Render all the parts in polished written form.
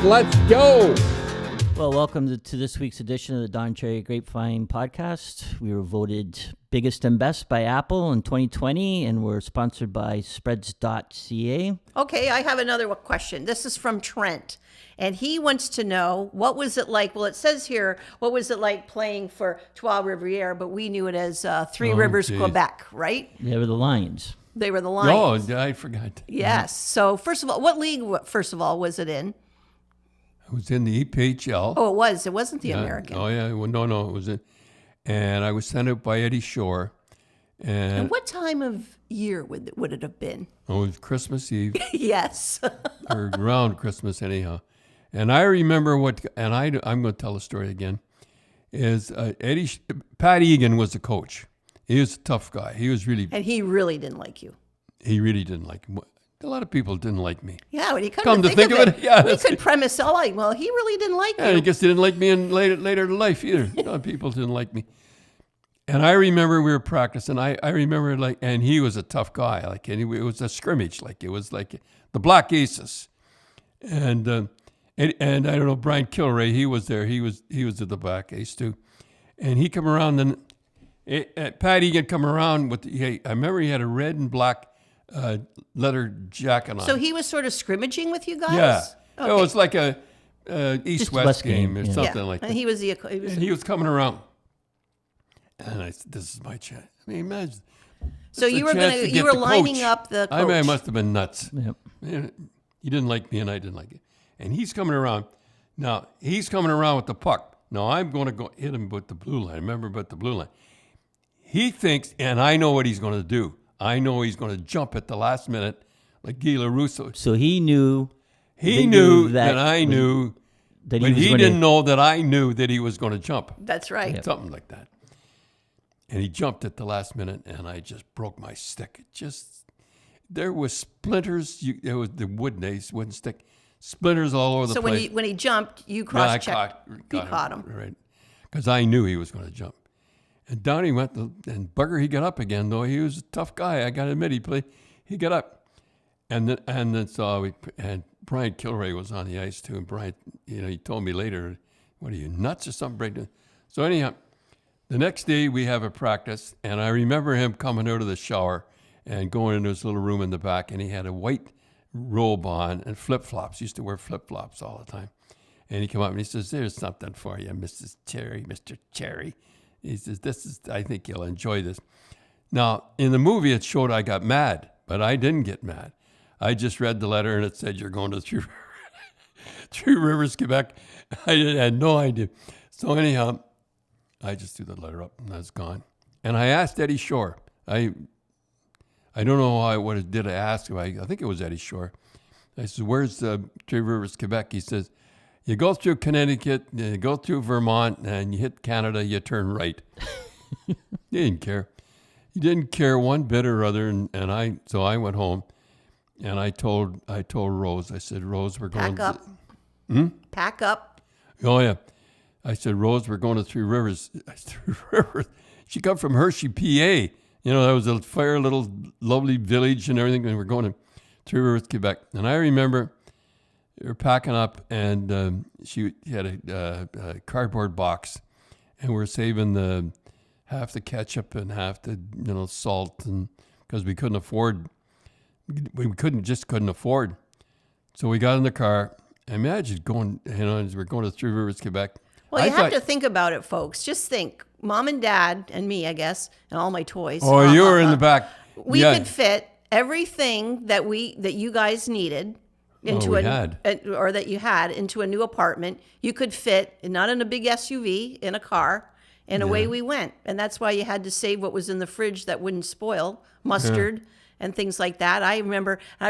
Let's go. Well, welcome to this week's edition of the Don Cherry Grapevine podcast. We were voted biggest and best by Apple in 2020, and we're sponsored by spreads.ca. Okay, I have another question. This is from Trent, and he wants to know, what was it like? Well, it says here, what was it like playing for Trois Rivières, but we knew it as Three Rivers, Quebec, right? They were the Lions. They were the Lions. Oh, I forgot. Yes. So, first of all, what league, was it in? I was in the EPHL. Oh, it was. It wasn't the American. Oh, yeah. Well, no, it was in. And I was sent out by Eddie Shore. And what time of year would it have been? Oh, it was Christmas Eve. Yes. Or around Christmas, anyhow. And I remember I'm going to tell the story again, is Pategan was the coach. He was a tough guy. He was really... And he really didn't like you. He really didn't like me. A lot of people didn't like me. Yeah, when you come to think of it, yeah, we could premise all like, well, he really didn't like you. I guess they didn't like me in later in life either. A lot of people didn't like me. And I remember we were practicing. I remember and he was a tough guy. And it was a scrimmage. It was like the Black Aces. And I don't know, Brian Kilrea, he was there. He was at the Black Ace too. And he come around and Patty had come around with, I remember he had a red and black leather jacket on. So he was sort of scrimmaging with you guys? Yeah. Okay. It was like a East-West game or something like that. And he was coming around. And I said, this is my chance. I mean, imagine. So you were lining up the coach. I must have been nuts. Yep. He didn't like me and I didn't like it. And he's coming around. Now, he's coming around with the puck. Now, I'm going to go hit him with the blue line. Remember about the blue line. He thinks, and I know what he's going to do. I know he's going to jump at the last minute like Guy Russo. So he knew. He knew that I knew, but he didn't know that I knew that he was going to jump. That's right. Something like that. And he jumped at the last minute, and I just broke my stick. There was splinters. There was the wooden stick, splinters all over the place. So when he jumped, you cross-checked. You caught him. Right. Because I knew he was going to jump. And down he went, and bugger, he got up again, though. He was a tough guy. I got to admit, he got up. And Brian Kilrea was on the ice, too. And Brian, he told me later, what are you, nuts or something? Breaking? So anyhow, the next day we have a practice, and I remember him coming out of the shower and going into his little room in the back, and he had a white robe on and flip-flops. He used to wear flip-flops all the time. And he came up and he says, there's something for you, Mr. Cherry. He says, I think you'll enjoy this. Now, in the movie, it showed I got mad, but I didn't get mad. I just read the letter, and it said, you're going to Three Rivers, Quebec. I had no idea. So anyhow, I just threw the letter up, and that's gone. And I asked Eddie Shore. I don't know I asked him. I think it was Eddie Shore. I said, where's Three Rivers, Quebec? He says, you go through Connecticut, you go through Vermont, and you hit Canada, you turn right. He didn't care. He didn't care one bit or other, so I went home, and I told Rose, I said, Rose, we're going... Pack up. Pack up. Oh, yeah. I said, Rose, we're going to Three Rivers. Three Rivers. She come from Hershey, PA. That was a fair little lovely village and everything, and we're going to Three Rivers, Quebec. And I remember... we were packing up, and she had a cardboard box, and we're saving half the ketchup and half the salt, and because we couldn't afford. So we got in the car. Imagine going, we're going to Three Rivers, Quebec. Well, you have to think about it, folks. Just think, Mom and Dad and me, I guess, and all my toys. Oh, you were in the back. We could fit everything that you guys needed. That you had into a new apartment. You could fit, not in a big SUV, in a car, and away we went. And that's why you had to save what was in the fridge that wouldn't spoil, mustard and things like that. I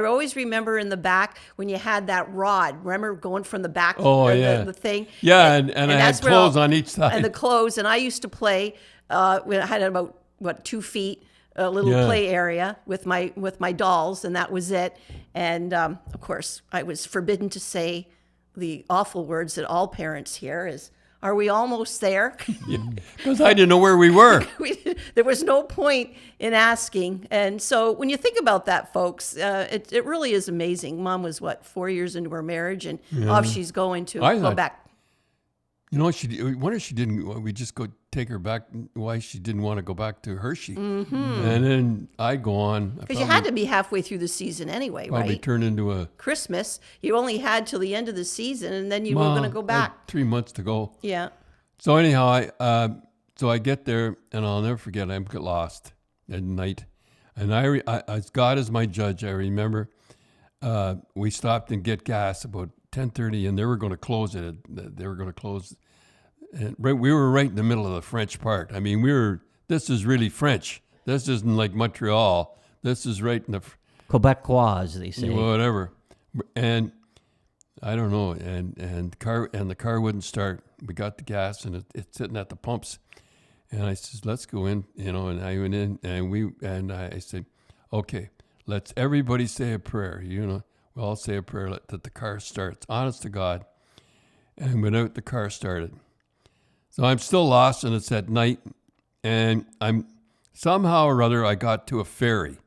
always remember in the back when you had that rod. Remember going from the back, the thing? Yeah, and I had clothes on each side. And the clothes, and I used to play, when I had about, 2 feet, a little play area with my dolls, and that was it. And of course, I was forbidden to say the awful words that all parents hear is, Are we almost there? Because I didn't know where we were. There was no point in asking. And so when you think about that, folks, it really is amazing. Mom was, 4 years into her marriage, and off she's going to Quebec. You know, wonder if she didn't, we just go take her back, why she didn't want to go back to Hershey. Mm-hmm. And then I go on. Because you had to be halfway through the season anyway, right? Probably turned into a... Christmas. You only had till the end of the season, and then you were going to go back. 3 months to go. Yeah. So anyhow, I get there, and I'll never forget, I get lost at night. And I as God is my judge, I remember we stopped and get gas about 10:30, and they were going to close it. They were going to close. And we were right in the middle of the French part. I mean, this is really French. This isn't like Montreal. This is right in the... Quebecois, as they say. Whatever. And I don't know. And the car wouldn't start. We got the gas, and it's sitting at the pumps. And I says, let's go in, and I went in, and I said, okay, let's everybody say a prayer, We'll all say a prayer that the car starts. Honest to God. And without the car started. So I'm still lost, and it's at night, and I'm somehow or other I got to a ferry,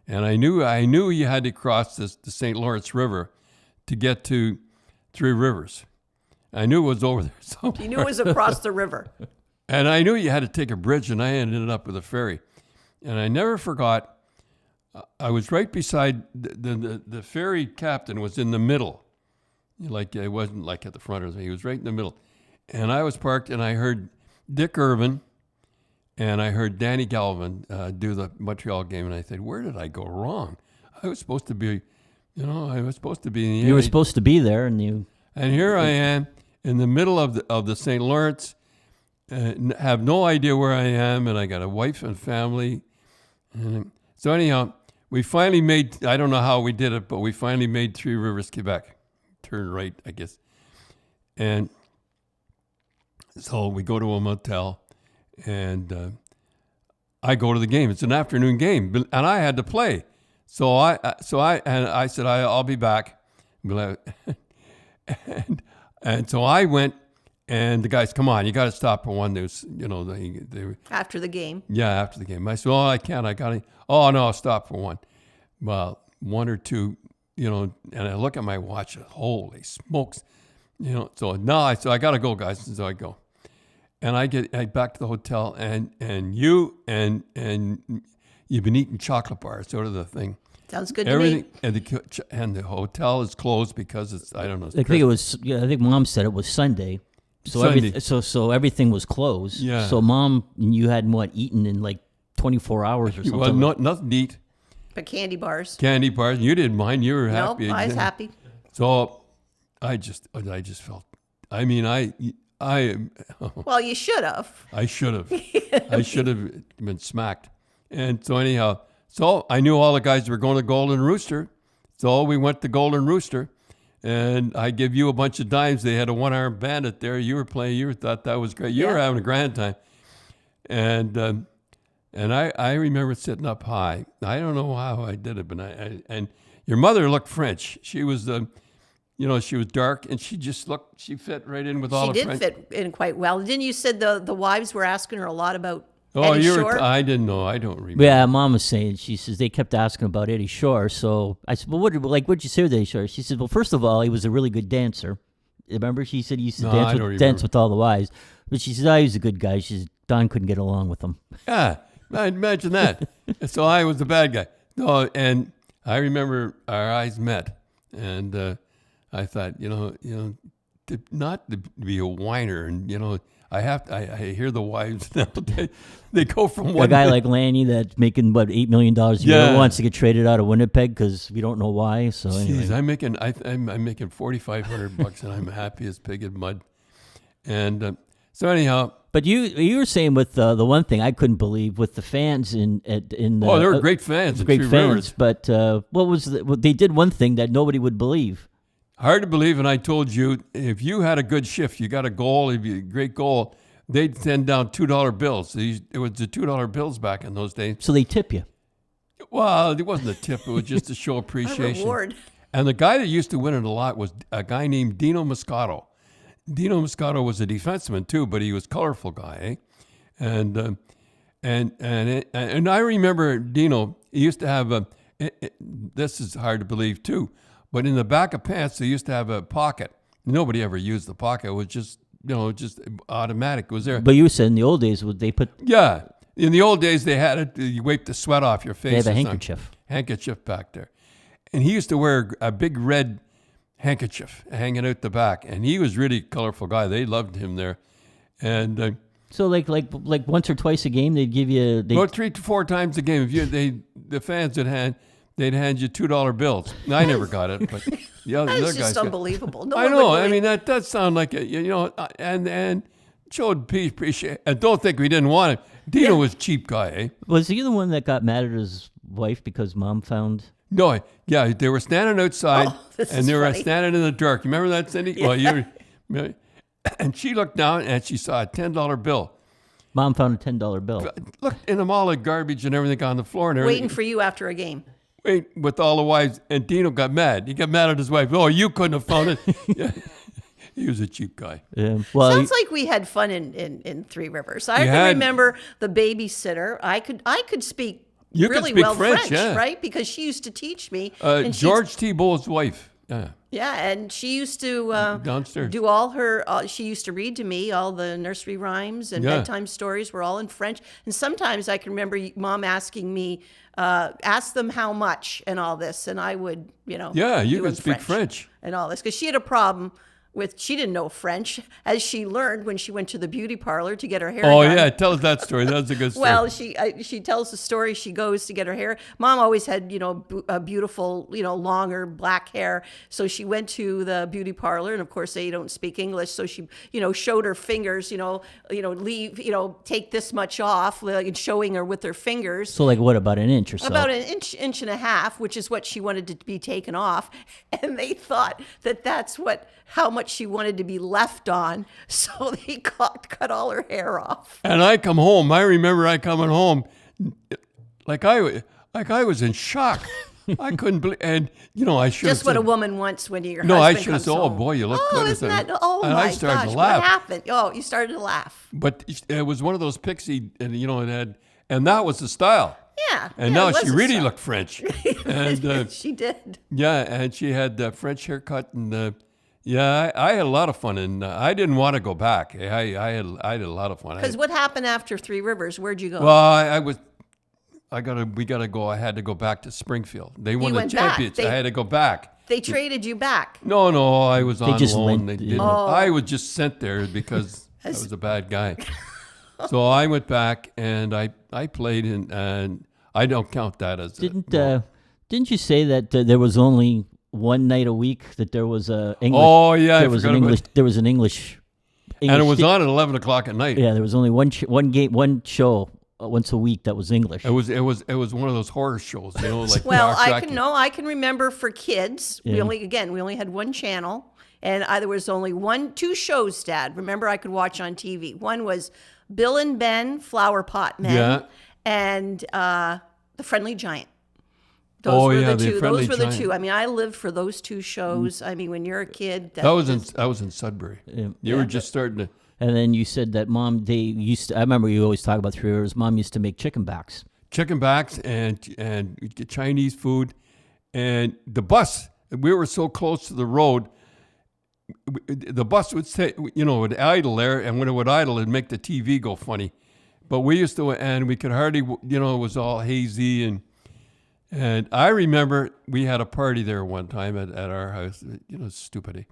and I knew you had to cross the St. Lawrence River to get to Three Rivers. I knew it was over there. So you knew it was across the river. And I knew you had to take a bridge, and I ended up with a ferry. And I never forgot, I was right beside the ferry captain was in the middle. Like, it wasn't like at the front or something. He was right in the middle. And I was parked, and I heard Dick Irvin and I heard Danny Galvin do the Montreal game, and I said, where did I go wrong? I was supposed to be, I was supposed to be in the You were supposed to be there, and you... And here I am in the middle of the St. Lawrence, have no idea where I am, and I got a wife and family. And so anyhow, we finally made, I don't know how we did it, but we finally made Three Rivers, Quebec. Turn right, I guess. And so we go to a motel, and I go to the game. It's an afternoon game, and I had to play. So I said, I'll be back. And so I went, and the guys, come on, you got to stop for one. There's, they after the game. Yeah, after the game. I said, I can't. I got to. Oh no, I'll stop for one. Well, one or two, and I look at my watch. Holy smokes, So now I got to go, guys. And so I go, and I get back to the hotel, and you've been eating chocolate bars, sort of the thing. Sounds good to me. And the hotel is closed because it's, I don't know. I think it was. Yeah, I think Mom said it was Sunday. So so everything was closed. Yeah. So Mom, you hadn't eaten in like 24 hours or something. Well, nothing to eat. But candy bars. Candy bars. You didn't mind. You were happy. No, I was happy. So I just felt. I mean, Well, you should have. I should have. I should have been smacked. And so anyhow. So I knew all the guys were going to Golden Rooster. So we went to Golden Rooster, and I give you a bunch of dimes. They had a one-armed bandit there. You were playing. You thought that was great. You were having a grand time. And I remember sitting up high. I don't know how I did it, but and your mother looked French. She was she was dark, and she fit right in with all the French. She did fit in quite well. Didn't you said the wives were asking her a lot about Eddie Shore? I didn't know. I don't remember. Yeah, Mom was saying, she says, they kept asking about Eddie Shore. So I said, well, what'd you say with Eddie Shore? She said, well, first of all, he was a really good dancer. Remember? She said he used to dance with all the wives. But she said, he was a good guy. She said, Don couldn't get along with him. Yeah, imagine that. So I was the bad guy. No, and I remember our eyes met. And I thought, not to be a whiner and, I hear the wives now. They go from one. A guy like Lanny that's making $8 million a year wants to get traded out of Winnipeg because we don't know why. So anyway. Jeez, I'm making $4,500 and I'm happy as pig in mud. And so anyhow. But you were saying with the one thing I couldn't believe with the fans in the. Oh, they were great fans. Great fans. But they did one thing that nobody would believe. Hard to believe, and I told you, if you had a good shift, you got a goal, if you a great goal, they'd send down $2 bills. It was the $2 bills back in those days. So they tip you? Well, it wasn't a tip. It was just to show appreciation. A reward. And the guy that used to win it a lot was a guy named Dino Moscato. Dino Moscato was a defenseman too, but he was a colorful guy, and I remember Dino. He used to have this is hard to believe too, but in the back of pants they used to have a pocket. Nobody ever used the pocket. It was just just automatic. It was there. But you said in the old days, would they put? Yeah, in the old days they had it. You wipe the sweat off your face. They have a handkerchief back there, and he used to wear a big red handkerchief hanging out the back, and he was really a colorful guy. They loved him there, and so like once or twice a game they'd give you about 3 to 4 times a game. If the fans they'd hand you $2 bills. I never got it, but the other That's guys. just unbelievable. No I one know. would I mean that does sound like it, and showed appreciation. And don't think we didn't want it. Dino was a cheap guy, eh? Was he the one that got mad at his wife because mom found? No, yeah, they were standing outside, and they were funny. standing in the dark. You remember that, Cindy? Yeah. Well, and she looked down, and she saw a $10 bill. Mom found a $10 bill. Looked in them all the garbage and everything on the floor and everything. Waiting for you after a game. Wait, with all the wives, and Dino got mad. He got mad at his wife. Oh, you couldn't have found it. Yeah. He was a cheap guy. Yeah. Well, Sounds like we had fun in Three Rivers. I can remember the babysitter. I could speak really speak well French, yeah. right? Because she used to teach me. And George Thibault's wife. Yeah. Yeah, and she used to downstairs do all her. She used to read to me all the nursery rhymes and bedtime stories were all in French. And sometimes I can remember Mom asking me, ask them how much and all this, and I would, Yeah, you could speak French and all this because she had a problem with she didn't know French, as she learned when she went to the beauty parlor to get her hair done. Oh yeah, tell us that story. That was a good story. Well, she tells the story. She goes to get her hair. Mom always had a beautiful longer black hair. So she went to the beauty parlor, and of course they don't speak English. So she showed her fingers. Leave take this much off, like showing her with her fingers. So like what, about an inch or so? About an inch and a half, which is what she wanted to be taken off, and they thought that's how much she wanted to be left on, so they cut all her hair off. And I come home. I remember I coming home, like I was in shock. I couldn't believe, and I should just what a woman wants when your no, husband I should have comes said, "Oh home. boy, you look good." Isn't that? Oh and my I started gosh, to laugh. what happened? Oh, you started to laugh. But it was one of those pixie, and it had, and that was the style. Yeah. And now she really looked French. And she did. Yeah, and she had the French haircut, and I had a lot of fun, and I didn't want to go back. I had a lot of fun. Because what happened after Three Rivers? Where'd you go? Well, we gotta go. I had to go back to Springfield. They won the championships. I had to go back. They traded you back. No, I was on loan. They didn't. I was just sent there because I was a bad guy. So I went back and I played and I don't count that as Didn't you say that there was only one night a week that there was a English? Oh yeah, there was an English. And it was on at 11 o'clock at night. Yeah, there was only one show once a week that was English. It was one of those horror shows, like. Well, I can remember for kids. Yeah. We only had one channel, and there was only two shows, Dad. Remember, I could watch on TV. One was Bill and Ben, Flower Pot Men, and The Friendly Giant. Those were the two. I mean, I lived for those two shows. I mean, when you're a kid, I was in Sudbury. Yeah. You were just starting to. And then you said that Mom, I remember you always talk about Three Rivers. Mom used to make chicken backs. Chicken backs and Chinese food, and the bus. We were so close to the road. The bus would say, would idle there, and when it would idle, it'd make the TV go funny. But we used to, and we could hardly, it was all hazy and I remember we had a party there one time at our house, stupidity.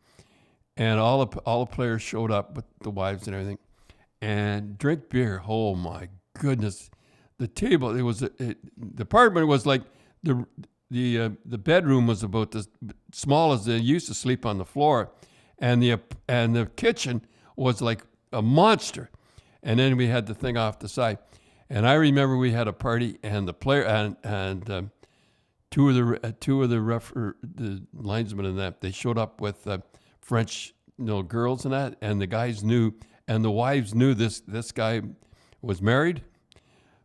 And all the players showed up with the wives and everything and drink beer. Oh my goodness. The table, the apartment was like the bedroom was about as small as they used to sleep on the floor. And the kitchen was like a monster. And then we had the thing off the side. And I remember we had a party and the player and two of the linesmen and that, they showed up with French girls and that, and the guys knew, and the wives knew this guy was married.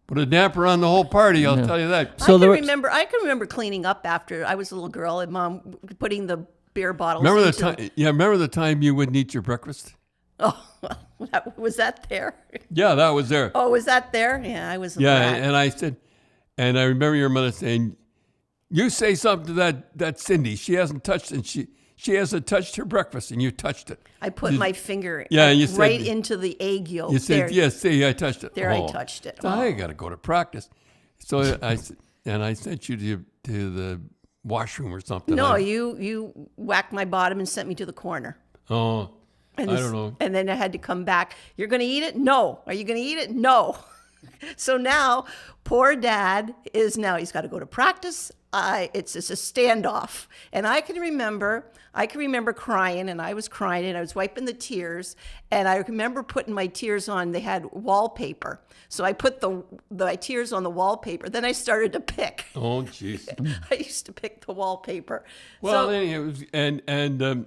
Put a damper on the whole party, I'll tell you that. So I can remember cleaning up after I was a little girl and Mom putting the beer bottles. Remember the time you wouldn't eat your breakfast? Oh, was that there? Yeah, that was there. Oh, was that there? Yeah, I was. Yeah, and I said, and I remember your mother saying, "You say something to that Cindy. She hasn't touched, and she hasn't touched her breakfast, and you touched it." I put my finger you said, right into the egg yolk. You said, "Yes, see, I touched it." There, I touched it. So I got to go to practice. So I sent you to the washroom or something. No, you whacked my bottom and sent me to the corner. Oh, I don't know. And then I had to come back. You're going to eat it? No. Are you going to eat it? No. So now, poor Dad he's got to go to practice. It's a standoff. And I can remember crying, and I was crying, and I was wiping the tears. And I remember putting my tears on. They had wallpaper. So I put my tears on the wallpaper. Then I started to pick. Oh, jeez. I used to pick the wallpaper. Well, anyway,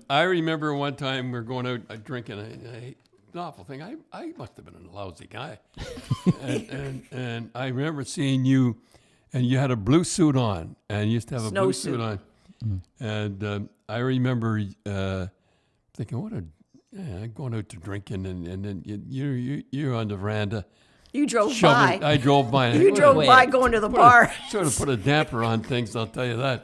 I remember one time we were going out drinking. An awful thing. I must have been a lousy guy. and I remember seeing you, and you had a blue suit on, and you used to have a blue suit on. And I remember thinking, going out to drinking, and then you're on the veranda. You drove by. I drove by. You drove by going to the bar. Sort of put a damper on things, I'll tell you that.